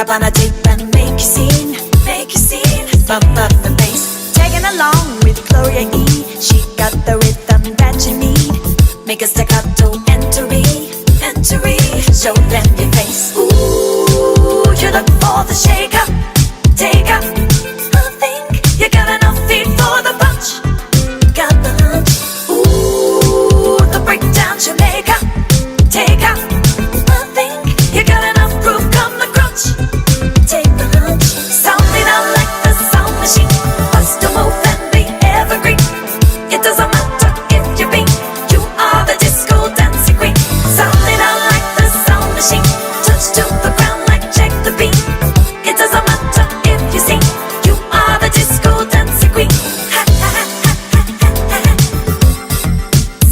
Tap on a tape and make you scene, make you scene. Bump up the bass, tagging along with Gloria E. She got the rhythm that you need. Make a staccato entry, entry. Show them your face. Ooh, you look for the shaker, take up. I think you got enough feet for the punch. Got the hunch. Ooh, the breakdown Jamaica, take up. I think you got enough groove, come the crunch. Take the hunch. Sounding out like the sound machine. Bust a move and be evergreen. It doesn't matter if you're pink. You are the disco dancing queen. Sounding out like the sound machine. Touch to the ground like check the beat. It doesn't matter if you sing. You are the disco dancing queen. Ha ha ha ha ha ha ha.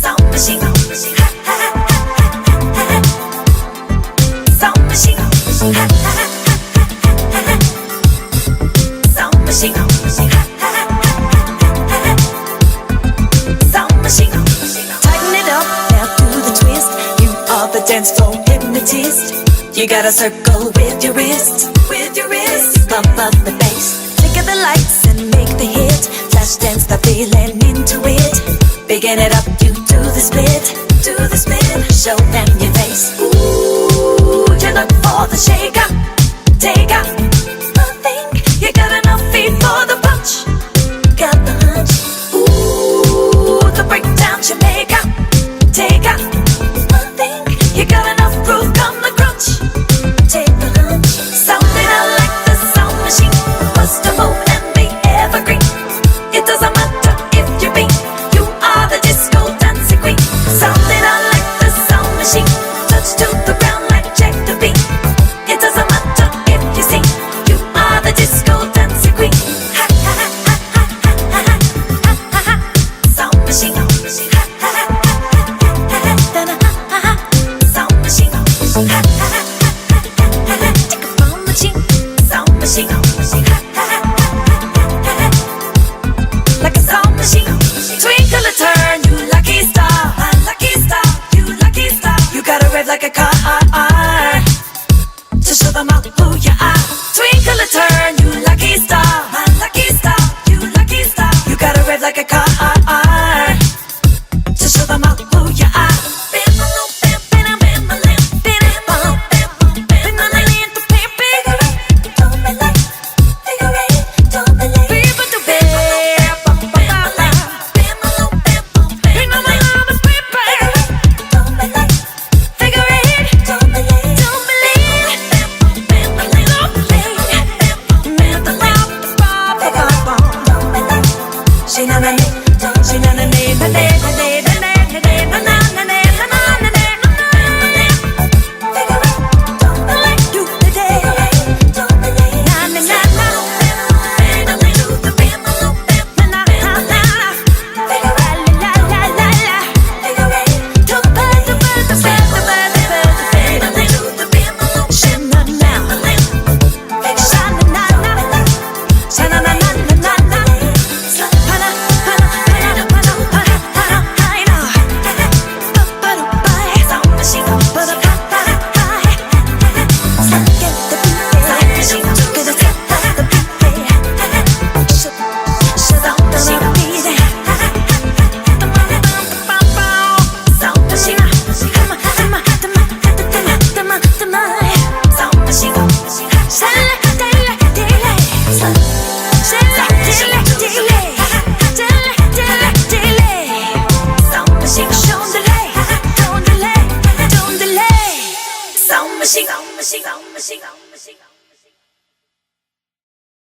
Sound machine. Ha ha ha ha ha ha. Sound machine. Ha ha ha ha ha ha. Sound machine. Ha ha ha ha ha ha. Sound machine. Tighten it up, now do the twist. You are the dance floor hypnotist. You gotta circle with your wrist, with your wrist. Pump up the bass, flicker the lights and make the hit. Flash dance the feeling into it. Bigging it up, you do the split, do the split. Show them your face. Ooh, you look for the shaker, take up.